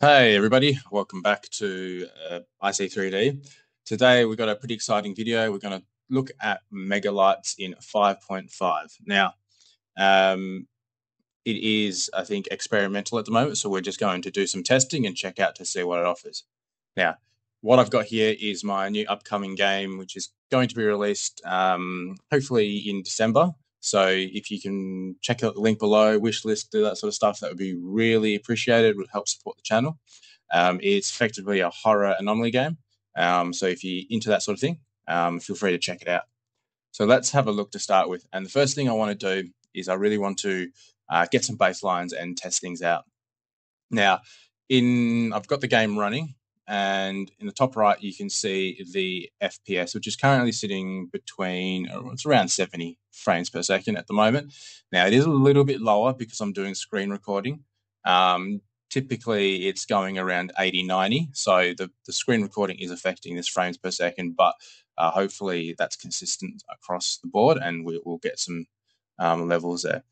Hey everybody, welcome back to IC3D. Today we've got a pretty exciting video. We're going to look at MegaLights in 5.5. Now, it is, I think, experimental at the moment, so we're just going to do some testing and check out to see what it offers. Now, what I've got here is my new upcoming game, which is going to be released hopefully in December. So if you can check out the link below, wish list, do that sort of stuff, that would be really appreciated. It would help support the channel. It's effectively a horror anomaly game. So if you're into that sort of thing, feel free to check it out. So let's have a look to start with. And the first thing I want to do is I really want to get some baselines and test things out. Now, I've got the game running, and in the top right you can see the FPS, which is currently sitting between it's around 70 frames per second at the moment. Now it is a little bit lower because I'm doing screen recording. Typically it's going around 80, 90, so the screen recording is affecting this frames per second, but hopefully that's consistent across the board and we'll get some levels there.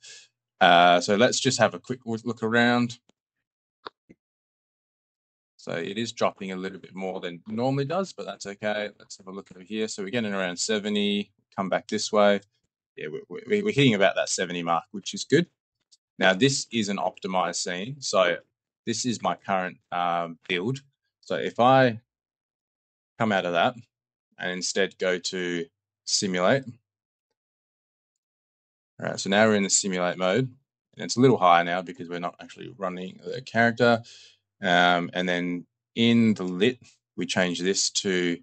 So let's just have a quick look around. So it is dropping a little bit more than it normally does, but that's okay. Let's have a look over here. So we're getting around 70, come back this way. Yeah, we're hitting about that 70 mark, which is good. Now, this is an optimized scene. So this is my current build. So if I come out of that and instead go to simulate. All right, so now we're in the simulate mode. And it's a little higher now because we're not actually running the character. And then in the lit, we change this to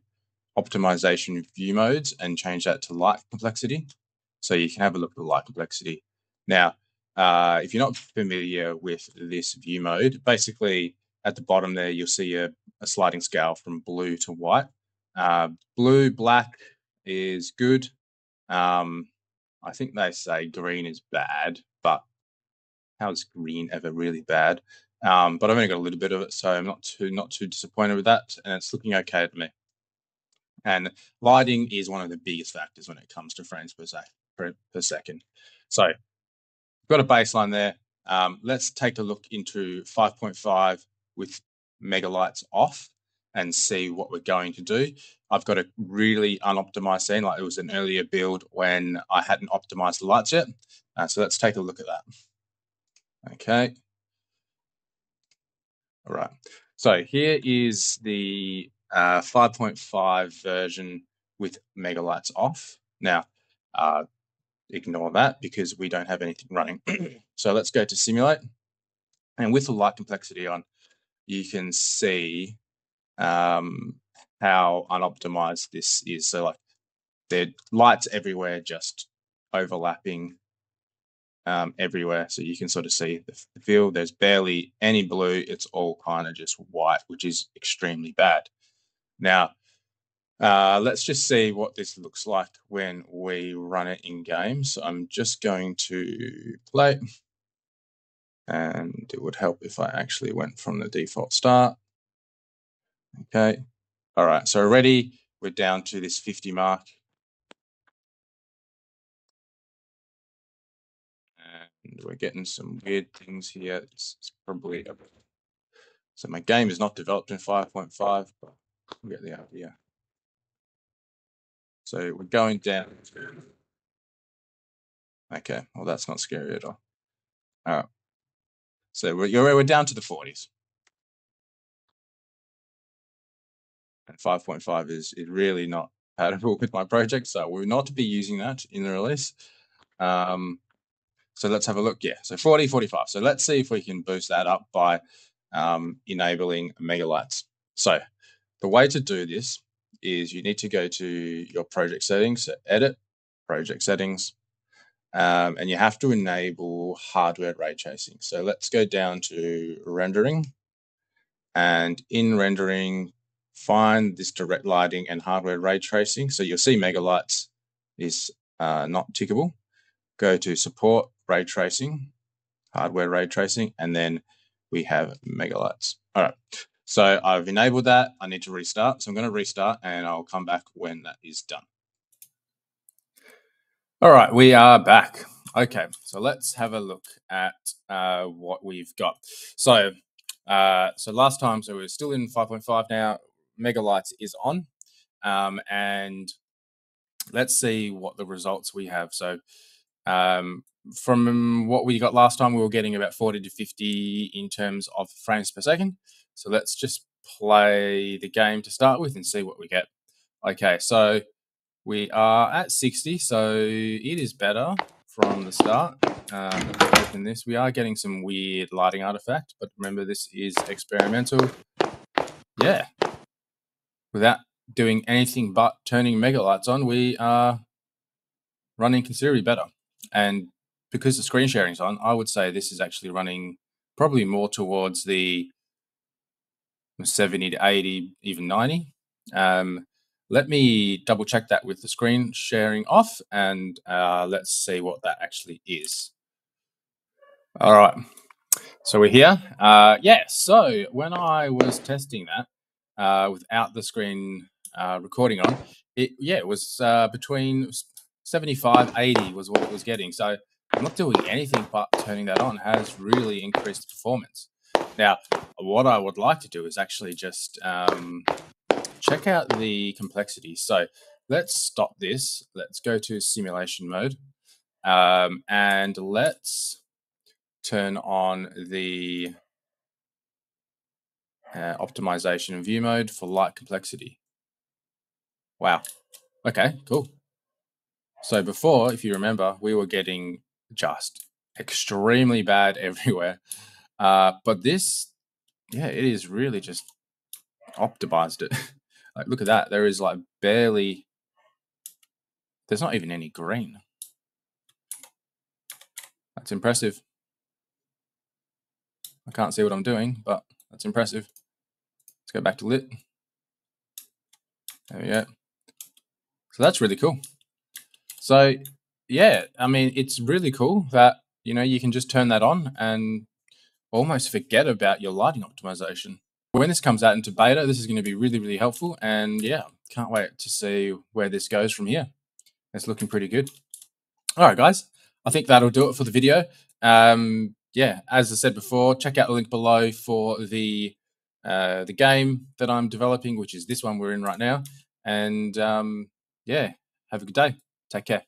optimization view modes and change that to light complexity. So you can have a look at the light complexity. Now, if you're not familiar with this view mode, basically at the bottom there, you'll see a sliding scale from blue to white. Blue, black is good. I think they say green is bad, but how is green ever really bad? But I've only got a little bit of it, so I'm not too disappointed with that, and it's looking okay to me. And lighting is one of the biggest factors when it comes to frames per second. So we've got a baseline there. Let's take a look into 5.5 with MegaLights off and see what we're going to do. I've got a really unoptimized scene, like it was an earlier build when I hadn't optimized the lights yet. So let's take a look at that. Okay. All right. So here is the 5.5 version with MegaLights off. Now, ignore that because we don't have anything running. So let's go to simulate. And with the light complexity on, you can see how unoptimized this is. So like there are lights everywhere, just overlapping everywhere. So you can sort of see the field. There's barely any blue. It's all kind of just white, which is extremely bad. Now, let's just see what this looks like when we run it in game. So I'm just going to play. And it would help if I actually went from the default start. Okay. All right. So already we're down to this 50 mark. And we're getting some weird things here. It's probably so my game is not developed in 5.5, but we get the idea. So we're going down to, okay, well that's not scary at all. All right. So we're down to the 40s. And 5.5 is really not compatible with my project, so we're not to be using that in the release. So let's have a look. Yeah, so 40, 45. So let's see if we can boost that up by enabling MegaLights. So the way to do this is you need to go to your project settings, so edit, project settings, and you have to enable hardware ray tracing. So let's go down to rendering, and in rendering, find this direct lighting and hardware ray tracing. So you'll see MegaLights is not tickable. Go to support ray tracing, hardware ray tracing, and then we have MegaLights. All right, so I've enabled that. I need to restart. So I'm going to restart and I'll come back when that is done. All right, we are back. Okay, so let's have a look at what we've got. So So last time, so we're still in 5.5 now. MegaLights is on, and let's see what the results we have. So um, from what we got last time, we were getting about 40 to 50 in terms of frames per second. So let's just play the game to start with and see what we get. Okay, so we are at 60, so it is better from the start. Let's open this. We are getting some weird lighting artifact, but remember this is experimental. Yeah, without doing anything but turning MegaLights on, we are running considerably better. And because the screen sharing is on, I would say this is actually running probably more towards the 70 to 80, even 90. Let me double check that with the screen sharing off, and let's see what that actually is. All right, so we're here. Yeah, so when I was testing that without the screen recording on, it was between 75, 80 was what it was getting. So I'm not doing anything but turning that on has really increased performance. Now, what I would like to do is actually just check out the complexity. So let's stop this. Let's go to simulation mode, and let's turn on the optimization and view mode for light complexity. Wow. Okay, cool. So before, if you remember, we were getting just extremely bad everywhere. But this, yeah, it is really just optimized it. Like, look at that. There is like barely, there's not even any green. That's impressive. I can't see what I'm doing, but that's impressive. Let's go back to lit. There we go. So that's really cool. So yeah, I mean, it's really cool that, you can just turn that on and almost forget about your lighting optimization. When this comes out into beta, this is going to be really, really helpful. And yeah, can't wait to see where this goes from here. It's looking pretty good. All right, guys, I think that'll do it for the video. Yeah, as I said before, check out the link below for the game that I'm developing, which is this one we're in right now. And yeah, have a good day. Take care.